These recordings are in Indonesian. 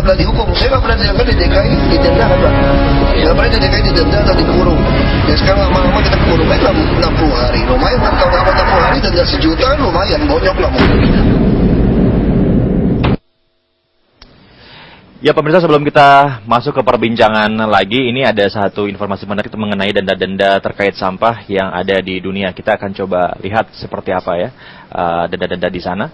nggak dihukum. Saya nggak pernah diangkat di DKI didenda kan Pak? Nggak pernah di DKI didenda atau dikurung. Ya sekarang lama-lama kita kurung aja 60 hari. Lumayan kan kalau dapat 60 hari denda 1 juta kan lumayan, bonyok lah mungkin. Ya pemirsa, sebelum kita masuk ke perbincangan lagi, ini ada satu informasi menarik mengenai denda-denda terkait sampah yang ada di dunia. Kita akan coba lihat seperti apa ya denda-denda di sana.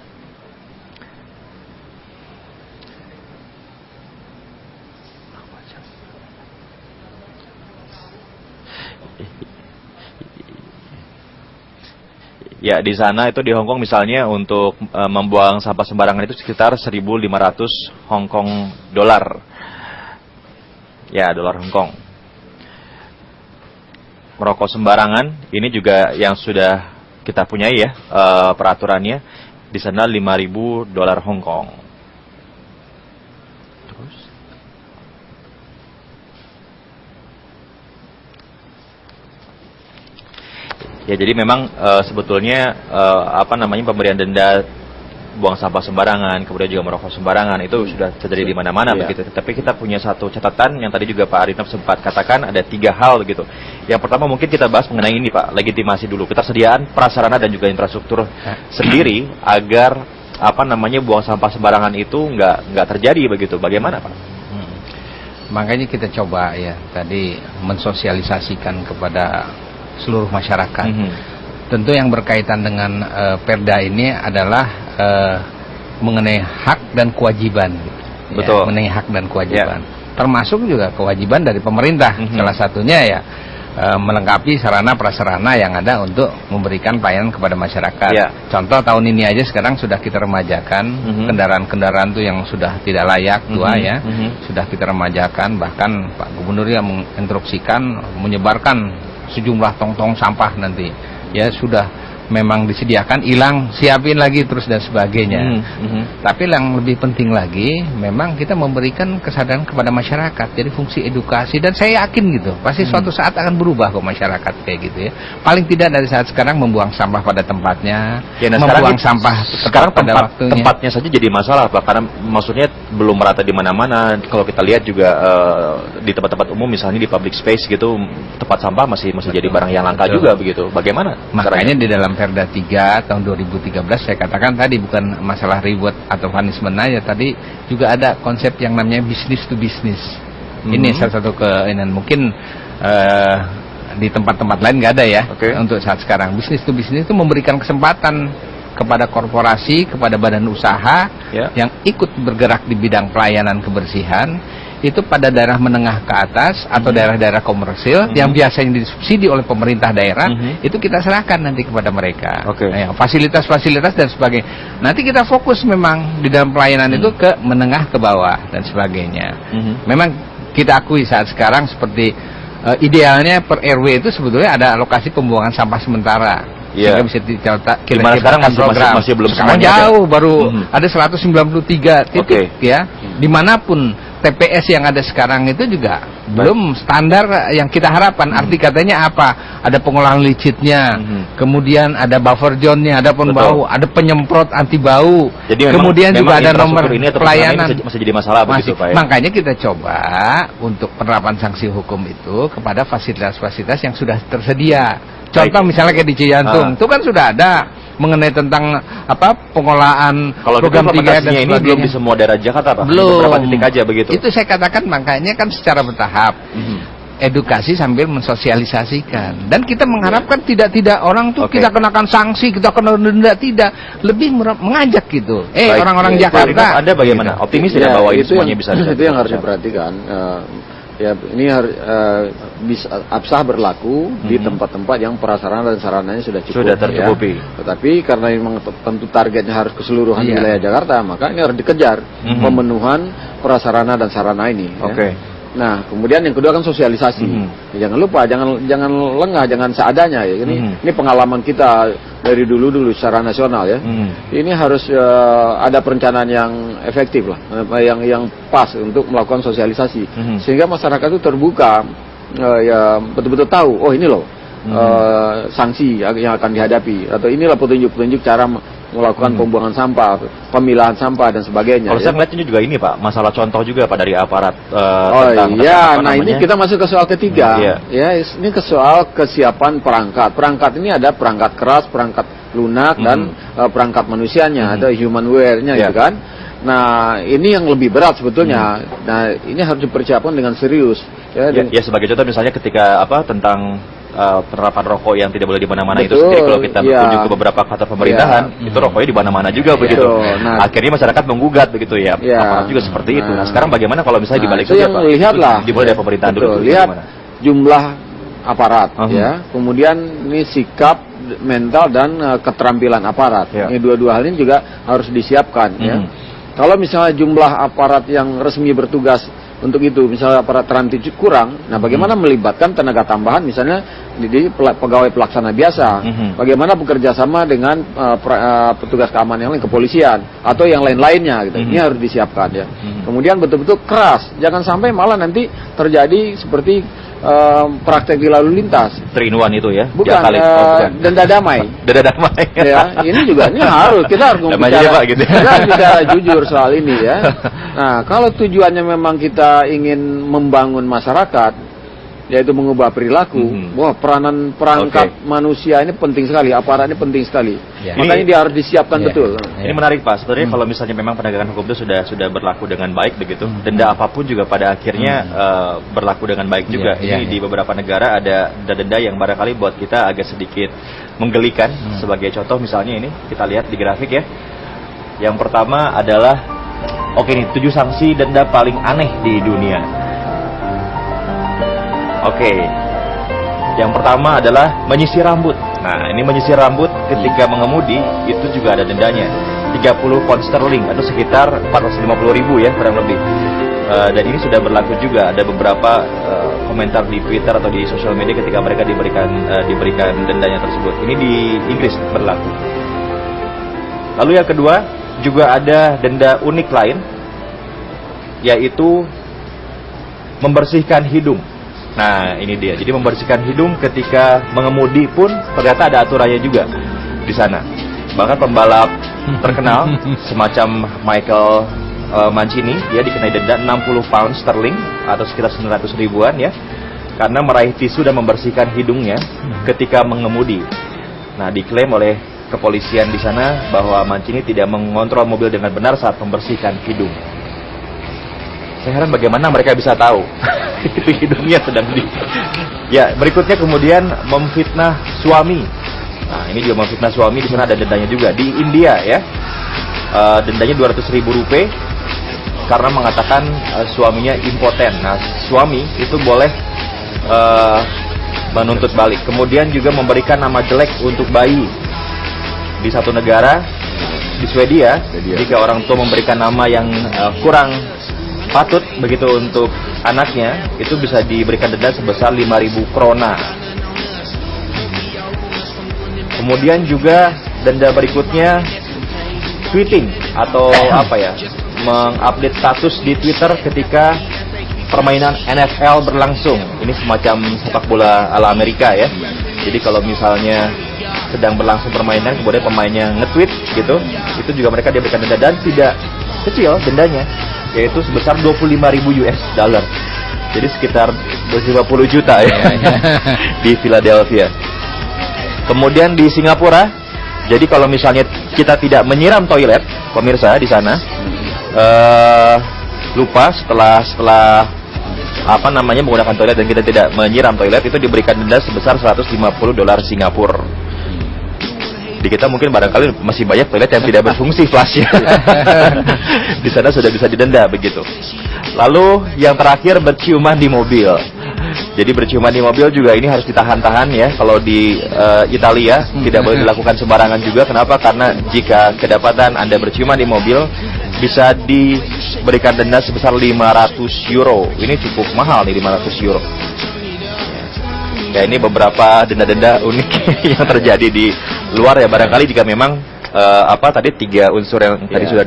Ya, di sana itu di Hong Kong misalnya untuk membuang sampah sembarangan itu sekitar 1.500 Hong Kong dolar. Ya, dolar Hong Kong. Merokok sembarangan ini juga yang sudah kita punyai ya peraturannya di sana 5.000 dolar Hong Kong. Ya, jadi memang sebetulnya pemberian denda buang sampah sembarangan, kemudian juga merokok sembarangan itu sudah terjadi di mana-mana begitu. Tapi kita punya satu catatan yang tadi juga Pak Arinov sempat katakan ada 3 hal begitu. Yang pertama mungkin kita bahas mengenai ini Pak, legitimasi dulu. Ketersediaan prasarana dan juga infrastruktur sendiri agar buang sampah sembarangan itu nggak terjadi begitu. Bagaimana Pak? Makanya kita coba ya tadi mensosialisasikan kepada seluruh masyarakat. Tentu yang berkaitan dengan Perda ini adalah mengenai hak dan kewajiban. Betul. Ya, mengenai hak dan kewajiban. Termasuk juga kewajiban dari pemerintah. Salah satunya ya melengkapi sarana prasarana yang ada untuk memberikan pelayanan kepada masyarakat. Contoh tahun ini aja sekarang sudah kita remajakan kendaraan-kendaraan tuh yang sudah tidak layak tua ya, sudah kita remajakan. Bahkan Pak Gubernur yang menginstruksikan menyebarkan sejumlah tong-tong sampah nanti ya sudah memang disediakan, hilang siapin lagi terus dan sebagainya. Tapi yang lebih penting lagi memang kita memberikan kesadaran kepada masyarakat, jadi fungsi edukasi, dan saya yakin gitu pasti suatu saat akan berubah kok masyarakat kayak gitu ya. Paling tidak dari saat sekarang membuang sampah pada tempatnya ya, membuang sampah sekarang tempatnya saja jadi masalah Pak, karena maksudnya belum merata di mana-mana. Kalau kita lihat juga di tempat-tempat umum misalnya di public space gitu, tempat sampah masih jadi barang yang langka juga begitu. Bagaimana? Makanya di dalam Perda 3 tahun 2013 saya katakan tadi bukan masalah reward atau punishment aja, tadi juga ada konsep yang namanya business to business. Ini salah satu keinginan mungkin di tempat-tempat lain nggak ada ya. Untuk saat sekarang business to business itu memberikan kesempatan kepada korporasi, kepada badan usaha yang ikut bergerak di bidang pelayanan kebersihan itu pada daerah menengah ke atas atau daerah-daerah komersil yang biasanya disubsidi oleh pemerintah daerah, itu kita serahkan nanti kepada mereka. Fasilitas-fasilitas dan sebagainya. Nanti kita fokus memang di dalam pelayanan itu ke menengah ke bawah dan sebagainya. Memang kita akui saat sekarang seperti idealnya per RW itu sebetulnya ada alokasi pembuangan sampah sementara. Sehingga bisa dicatat kira-kira sekarang masih belum sekarang jauh baru ada 193 titik ya. Dimanapun TPS yang ada sekarang itu juga belum standar yang kita harapkan. Arti katanya apa? Ada pengolahan licitnya, kemudian ada buffer zone-nya, ada pembau, ada penyemprot anti bau. Jadi kemudian juga ada nomor pelayanan. Masih jadi masalah begitu Pak ya? Makanya kita coba untuk penerapan sanksi hukum itu kepada fasilitas-fasilitas yang sudah tersedia. Contoh misalnya kayak di Cijantung, itu kan sudah ada mengenai tentang pengolahan program 3 dan ini belum di semua daerah Jakarta Pak? Belum. Beberapa titik aja begitu. Itu saya katakan makanya kan secara bertahap. Edukasi sambil mensosialisasikan. Dan kita mengharapkan tidak orang tuh kita kenakan sanksi, kita kena denda, tidak. Lebih mengajak gitu. Orang-orang Jakarta. Anda bagaimana? Optimis tidak bahwa itu semuanya bisa? Itu yang harus diperhatikan. Ya ini bisa absah berlaku di tempat-tempat yang prasarana dan sarananya sudah tercukupi. Tetapi karena memang tentu targetnya harus keseluruhan wilayah Jakarta, maka ini harus dikejar pemenuhan prasarana dan sarana ini. Nah, kemudian yang kedua kan sosialisasi. Jangan lupa, jangan lengah, jangan seadanya ya. Ini pengalaman kita dari dulu secara nasional ya. Ini harus ada perencanaan yang efektif lah, yang pas untuk melakukan sosialisasi, sehingga masyarakat itu terbuka, ya betul-betul tahu, oh ini loh sanksi yang akan dihadapi, atau inilah petunjuk-petunjuk cara melakukan pembuangan sampah, pemilahan sampah dan sebagainya. Kalau saya melihatnya juga ini Pak, masalah contoh juga Pak dari aparat. Ini kita masuk ke soal ketiga. Ya, ini ke soal kesiapan perangkat. Perangkat ini ada perangkat keras, perangkat lunak dan perangkat manusianya, ada humanware-nya gitu kan. Nah, ini yang lebih berat sebetulnya. Nah, ini harus dipersiapkan dengan serius. Ya, sebagai contoh misalnya ketika tentang penerapan rokok yang tidak boleh di mana-mana itu sendiri, kalau kita berkunjung ke beberapa kantor pemerintahan, itu rokoknya di mana-mana juga begitu. Nah, akhirnya masyarakat menggugat begitu ya. Aparat juga seperti itu. Nah, sekarang bagaimana kalau misalnya dibalik itu yang lihatlah dimulai dari pemerintahan dulu. Lihat jumlah aparat ya. Kemudian ini sikap, mental dan keterampilan aparat. Ini dua-dua hal ini juga harus disiapkan ya. Kalau misalnya jumlah aparat yang resmi bertugas untuk itu, misalnya aparat teranti kurang, nah bagaimana melibatkan tenaga tambahan misalnya di pegawai pelaksana biasa, bagaimana bekerja sama dengan petugas keamanan yang lain, kepolisian atau yang lain-lainnya gitu. Ini harus disiapkan ya. Kemudian betul-betul keras, jangan sampai malah nanti terjadi seperti praktek di lalu lintas. 3-in-1 itu ya? Bukan, denda damai. Denda damai. Ya, ini juga ini kita harus bicara, gitu. Kita harus bicara jujur soal ini ya. Nah, kalau tujuannya memang kita ingin membangun masyarakat, yaitu mengubah perilaku, wah peranan perangkat manusia ini penting sekali, aparat ini penting sekali. Makanya dia harus disiapkan betul. Ini menarik Pak, sebenarnya kalau misalnya memang penegakan hukum itu sudah berlaku dengan baik begitu, denda apapun juga pada akhirnya berlaku dengan baik juga. Ini di beberapa negara ada denda yang barangkali buat kita agak sedikit menggelikan. Sebagai contoh misalnya ini, kita lihat di grafik ya. Yang pertama adalah, nih 7 sanksi denda paling aneh di dunia. Yang pertama adalah menyisir rambut. Nah, ini menyisir rambut ketika mengemudi itu juga ada dendanya, 30 pound sterling atau sekitar 450.000 ya kurang lebih. Dan ini sudah berlaku juga. Ada beberapa komentar di Twitter atau di sosial media ketika mereka diberikan dendanya tersebut. Ini di Inggris berlaku. Lalu yang kedua juga ada denda unik lain, yaitu membersihkan hidung. Nah, ini dia. Jadi membersihkan hidung ketika mengemudi pun ternyata ada aturannya juga di sana. Bahkan pembalap terkenal semacam Michael Mancini, dia dikenai denda 60 pound sterling atau sekitar 900 ribuan ya, karena meraih tisu dan membersihkan hidungnya ketika mengemudi. Nah, diklaim oleh kepolisian di sana bahwa Mancini tidak mengontrol mobil dengan benar saat membersihkan hidung. Saya heran bagaimana mereka bisa tahu itu hidungnya sedang Ya, berikutnya kemudian memfitnah suami. Nah, ini juga memfitnah suami, di sana ada dendanya juga. Di India ya, dendanya 200.000 rupiah karena mengatakan suaminya impoten. Nah, suami itu boleh menuntut balik. Kemudian juga memberikan nama jelek untuk bayi. Di satu negara, di Swedia, jika orang tua memberikan nama yang kurang patut begitu untuk anaknya, itu bisa diberikan denda sebesar 5.000 krona. Kemudian juga denda berikutnya tweeting atau mengupdate status di Twitter ketika permainan NFL berlangsung. Ini semacam sepak bola ala Amerika ya. Jadi kalau misalnya sedang berlangsung permainan kemudian pemainnya nge-tweet gitu, itu juga mereka diberikan denda dan tidak kecil dendanya, yaitu sebesar 25.000 US dollar. Jadi sekitar 50 juta ya di Philadelphia. Kemudian di Singapura, jadi kalau misalnya kita tidak menyiram toilet, pemirsa di sana, lupa setelah menggunakan toilet dan kita tidak menyiram toilet, itu diberikan denda sebesar 150 dolar Singapura. Di kita mungkin barangkali masih banyak toilet yang tidak berfungsi flushnya. Di sana sudah bisa didenda begitu. Lalu yang terakhir berciuman di mobil. Jadi berciuman di mobil juga ini harus ditahan-tahan ya. Kalau di Italia tidak boleh dilakukan sembarangan juga. Kenapa? Karena jika kedapatan Anda berciuman di mobil, bisa diberikan denda sebesar 500 euro. Ini cukup mahal nih, 500 euro. Ya, ini beberapa denda-denda unik yang terjadi di luar ya, barangkali jika memang tadi 3 unsur yang tadi sudah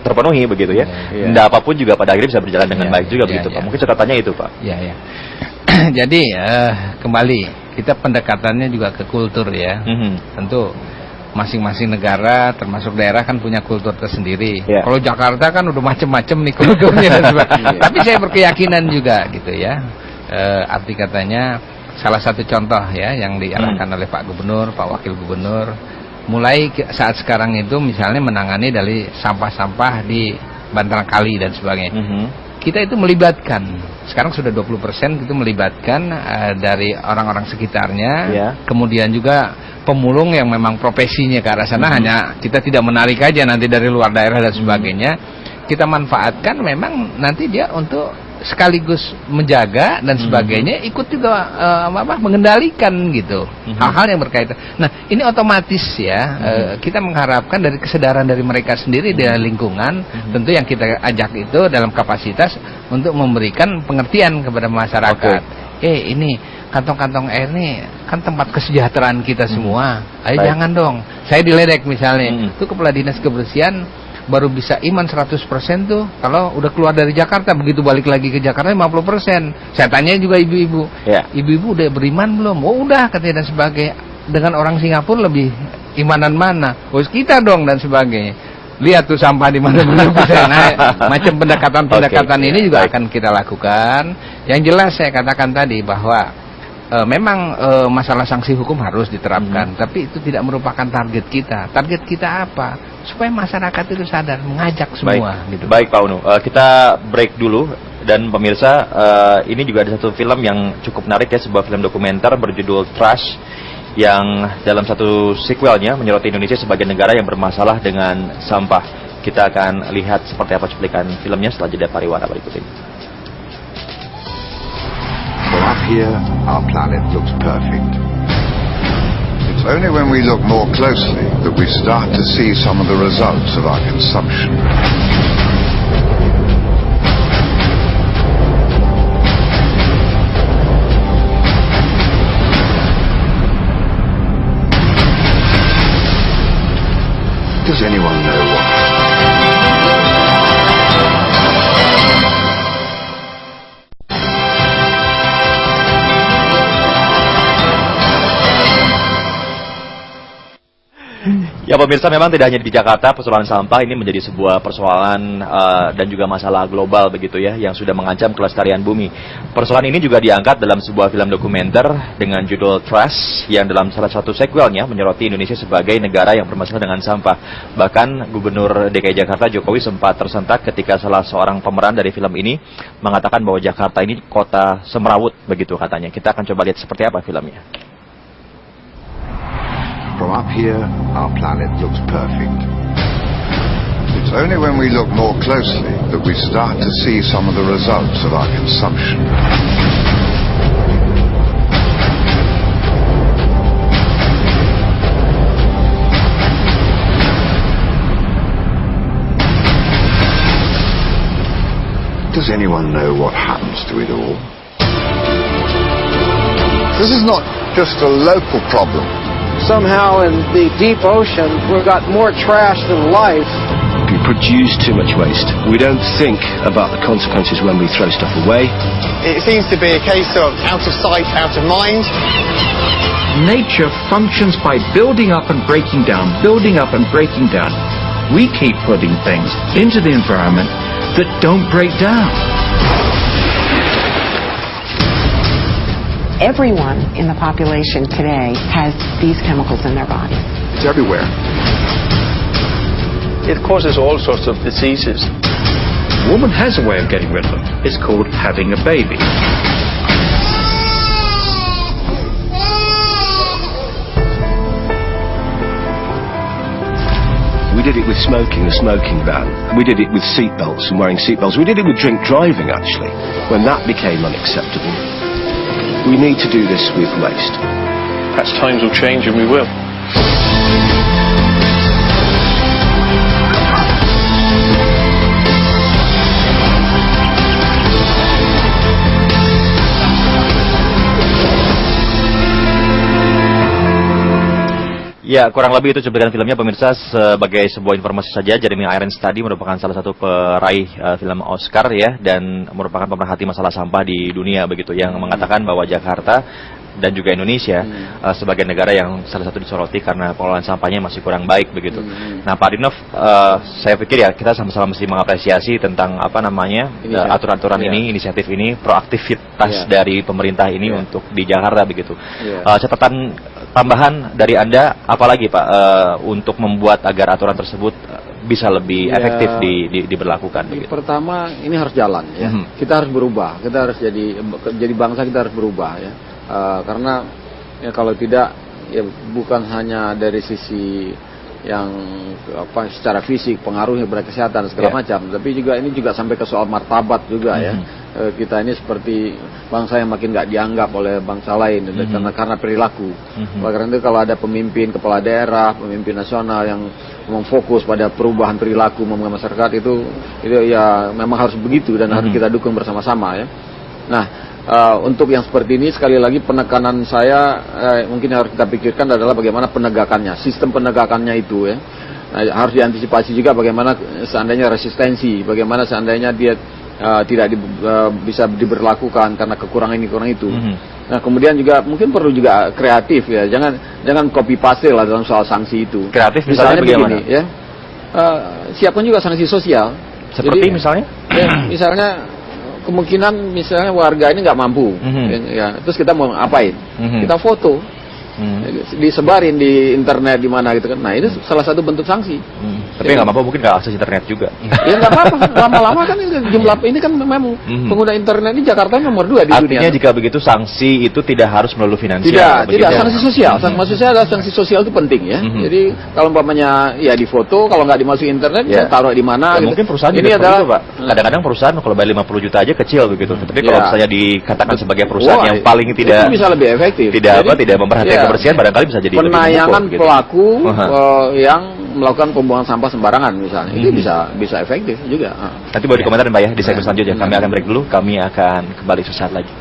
terpenuhi begitu ya. Denda apapun juga pada akhirnya bisa berjalan dengan baik juga begitu Pak. Mungkin catatannya itu Pak. Ya. Jadi kembali kita pendekatannya juga ke kultur ya. Tentu masing-masing negara termasuk daerah kan punya kultur tersendiri. Yeah. Kalau Jakarta kan udah macem-macem nih kulturnya dan sebagainya. Tapi saya berkeyakinan juga gitu ya. Arti katanya salah satu contoh ya yang diarahkan oleh Pak Gubernur, Pak Wakil Gubernur, mulai saat sekarang itu misalnya menangani dari sampah-sampah di bantaran kali dan sebagainya. Kita itu melibatkan, sekarang sudah 20% itu melibatkan dari orang-orang sekitarnya, kemudian juga pemulung yang memang profesinya ke arah sana, hanya kita tidak menarik aja nanti dari luar daerah dan sebagainya, kita manfaatkan memang nanti dia untuk sekaligus menjaga dan sebagainya, ikut juga mengendalikan gitu hal-hal yang berkaitan. Nah ini otomatis ya kita mengharapkan dari kesadaran dari mereka sendiri dari lingkungan, tentu yang kita ajak itu dalam kapasitas untuk memberikan pengertian kepada masyarakat. Ini kantong-kantong air nih kan tempat kesejahteraan kita semua. Ayo jangan dong, saya diledek misalnya, itu kepala dinas kebersihan baru bisa iman 100% tuh kalau udah keluar dari Jakarta, begitu balik lagi ke Jakarta 50%. Saya tanya juga ibu-ibu, ibu-ibu udah beriman belum? Oh udah katanya dan sebagainya. Dengan orang Singapura lebih imanan mana? Oh kita dong dan sebagainya. Lihat tuh sampah di mana-mana bisa naik. Macam pendekatan-pendekatan ini juga akan kita lakukan. Yang jelas saya katakan tadi bahwa memang masalah sanksi hukum harus diterapkan, tapi itu tidak merupakan target kita. Target kita apa? Supaya masyarakat itu sadar, mengajak semua. Baik Pak Unu, kita break dulu. Dan pemirsa, ini juga ada satu film yang cukup menarik ya, sebuah film dokumenter berjudul Trash, yang dalam satu sequelnya menyoroti Indonesia sebagai negara yang bermasalah dengan sampah. Kita akan lihat seperti apa cuplikan filmnya setelah jeda pariwara berikut ini. From up here, our planet looks perfect. It's only when we look more closely that we start to see some of the results of our consumption. Does anyone know what? Ya pemirsa, memang tidak hanya di Jakarta persoalan sampah ini menjadi sebuah persoalan dan juga masalah global begitu ya, yang sudah mengancam kelestarian bumi. Persoalan ini juga diangkat dalam sebuah film dokumenter dengan judul Trash, yang dalam salah satu sequelnya menyoroti Indonesia sebagai negara yang bermasalah dengan sampah. Bahkan Gubernur DKI Jakarta Jokowi sempat tersentak ketika salah seorang pemeran dari film ini mengatakan bahwa Jakarta ini kota semrawut begitu katanya. Kita akan coba lihat seperti apa filmnya. From up here, our planet looks perfect. It's only when we look more closely that we start to see some of the results of our consumption. Does anyone know what happens to it all? This is not just a local problem. Somehow in the deep ocean, we've got more trash than life. We produce too much waste. We don't think about the consequences when we throw stuff away. It seems to be a case of out of sight, out of mind. Nature functions by building up and breaking down, building up and breaking down. We keep putting things into the environment that don't break down. Everyone in the population today has these chemicals in their bodies. It's everywhere. It causes all sorts of diseases. A woman has a way of getting rid of them. It's called having a baby. We did it with smoking, the smoking ban. We did it with seatbelts and wearing seatbelts. We did it with drink driving, actually, when that became unacceptable. We need to do this with waste. Perhaps times will change and we will. Ya, kurang lebih itu cuplikan filmnya pemirsa. Sebagai sebuah informasi saja, Jeremy Irons tadi merupakan salah satu peraih film Oscar ya, dan merupakan pemerhati masalah sampah di dunia begitu, yang mengatakan bahwa Jakarta dan juga Indonesia sebagai negara yang salah satu disoroti karena pengelolaan sampahnya masih kurang baik begitu. Nah, Pak Adinov, saya pikir ya kita sama-sama mesti mengapresiasi tentang aturan-aturan ini, inisiatif ini, proaktivitas dari pemerintah ini untuk di Jakarta begitu. Catatan tambahan dari Anda apalagi Pak untuk membuat agar aturan tersebut bisa lebih efektif diberlakukan begitu. Pertama, ini harus jalan ya. Kita harus berubah. Kita harus jadi bangsa, kita harus berubah ya. Karena ya kalau tidak ya bukan hanya dari sisi yang secara fisik pengaruhnya pada kesehatan segala macam, tapi juga ini juga sampai ke soal martabat juga ya. Kita ini seperti bangsa yang makin nggak dianggap oleh bangsa lain karena perilaku. Karena itu kalau ada pemimpin kepala daerah, pemimpin nasional yang memang fokus pada perubahan perilaku masyarakat itu ya memang harus begitu dan harus kita dukung bersama-sama ya. Nah, untuk yang seperti ini sekali lagi penekanan saya mungkin harus kita pikirkan adalah bagaimana penegakannya, sistem penegakannya itu ya. Harus diantisipasi juga bagaimana seandainya resistensi, bagaimana seandainya dia tidak bisa diberlakukan karena kekurangan itu. Nah, kemudian juga mungkin perlu juga kreatif ya, jangan copy paste lah dalam soal sanksi itu. Kreatif misalnya bagaimana? Begini, ya, siapkan juga sanksi sosial. Seperti misalnya? Ya, misalnya kemungkinan misalnya warga ini nggak mampu, ya, terus kita mau ngapain? Kita foto, disebarin di internet di mana gitu kan. Nah, ini salah satu bentuk sanksi. Tapi nggak mampu mungkin nggak akses internet juga. Ya nggak apa-apa, lama-lama kan jumlah ini kan memang pengguna internet ini Jakarta nomor 2 di dunia. Artinya jika begitu sanksi itu tidak harus melalui finansial. Tidak, sanksi sosial. Maksud saya adalah sanksi sosial itu penting ya. Jadi kalau umpamanya ya di foto, kalau nggak dimasukin internet, ya taruh di mana. Mungkin perusahaan ini adalah Pak. Kadang-kadang perusahaan kalau bayar 50 juta aja kecil begitu. Tapi kalau misalnya dikatakan sebagai perusahaan yang paling tidak bisa lebih efektif, tidak memperhatikan kebersihan, barangkali bisa jadi penayangan pelaku yang melakukan pembuangan sampah sembarangan misalnya, itu bisa efektif juga. Nanti boleh dikomentarin Pak ya di segmen selanjutnya. Kami akan break dulu, kami akan kembali sesaat lagi.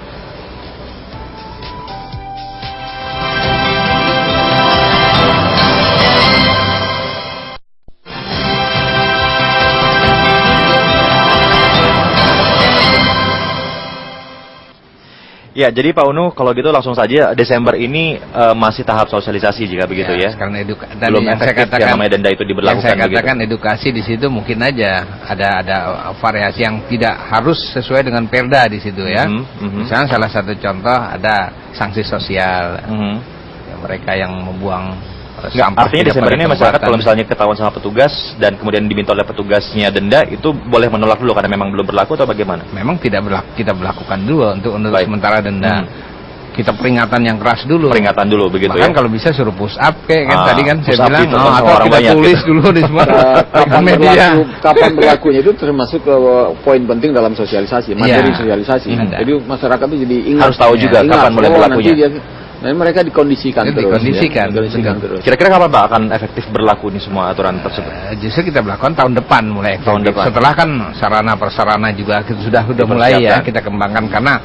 Ya, jadi Pak Unu, kalau gitu langsung saja Desember ini masih tahap sosialisasi jika begitu ya. Karena belum efektif yang namanya denda itu diberlakukan. Yang saya katakan edukasi di situ mungkin aja ada variasi yang tidak harus sesuai dengan Perda di situ ya. Misalnya salah satu contoh ada sanksi sosial. Ya, mereka yang membuang sampah. Artinya Desember ini masyarakat kalau misalnya ketahuan sama petugas dan kemudian diminta oleh petugasnya denda, itu boleh menolak dulu karena memang belum berlaku atau bagaimana? Memang tidak kita berlakukan dulu untuk sementara denda. Kita peringatan yang keras dulu. Peringatan dulu begitu. Bahkan kalau bisa suruh push up kayak tadi kan saya bilang atau kita banyak, tulis dulu di semua kapan berlakunya itu termasuk ke poin penting dalam sosialisasi, materi sosialisasi. Jadi masyarakat itu jadi ingat, harus tahu juga kapan mulai berlakunya. Nah, mereka dikondisikan terus. Dikondisikan terus. Kira-kira kapan Pak akan efektif berlaku ini semua aturan tersebut? Justru kita berlakukan tahun depan mulai efektif. Tahun depan. Setelah kan sarana prasarana juga sudah mulai ya kita kembangkan karena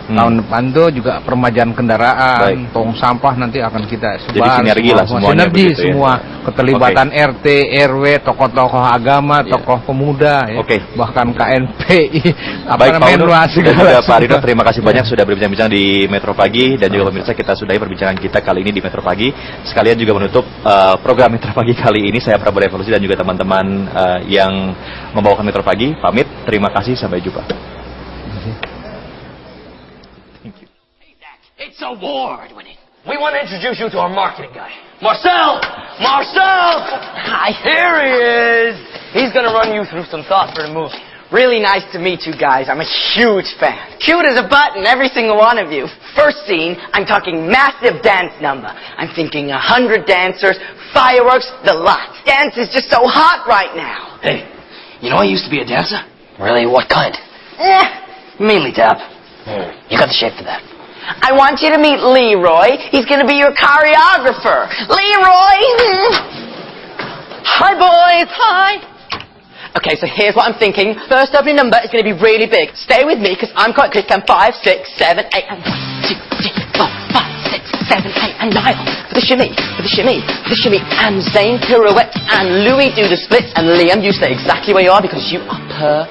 tahun depan tuh juga permajaan kendaraan, tong sampah nanti akan kita sebar. Jadi sinergi lah semuanya. Sinergi semua, keterlibatan RT, RW, tokoh-tokoh agama, tokoh pemuda, ya, bahkan KNPI, baik Pak Unu dan juga Pak Adinov, terima kasih banyak sudah berbincang-bincang di Metro Pagi dan juga pemirsa kita sudahi perbincangan kita kali ini di Metro Pagi. Sekalian juga menutup program Metro Pagi kali ini saya Prabowo Revolusi dan juga teman-teman yang membawakan Metro Pagi pamit. Terima kasih, sampai jumpa. It's award-winning. We want to introduce you to our marketing guy. Marcel! Hi, here he is. He's going to run you through some thoughts for the movie. Really nice to meet you guys. I'm a huge fan. Cute as a button, every single one of you. First scene, I'm talking massive dance number. I'm thinking 100 dancers, fireworks, the lot. Dance is just so hot right now. Hey, you know I used to be a dancer? Really? What kind? Mainly tap. You got the shape for that. I want you to meet Leroy. He's going to be your choreographer. Leroy! Hi, boys. Hi. Okay, so here's what I'm thinking. First opening number is going to be really big. Stay with me, because I'm quite quick. I'm 5, 6, 7, 8, and 1, 2, 3, 4, 5, 6, 7, 8, and Niall. For the shimmy, for the shimmy, for the shimmy. And Zane pirouette, and Louis do the splits. And Liam, you stay exactly where you are, because you are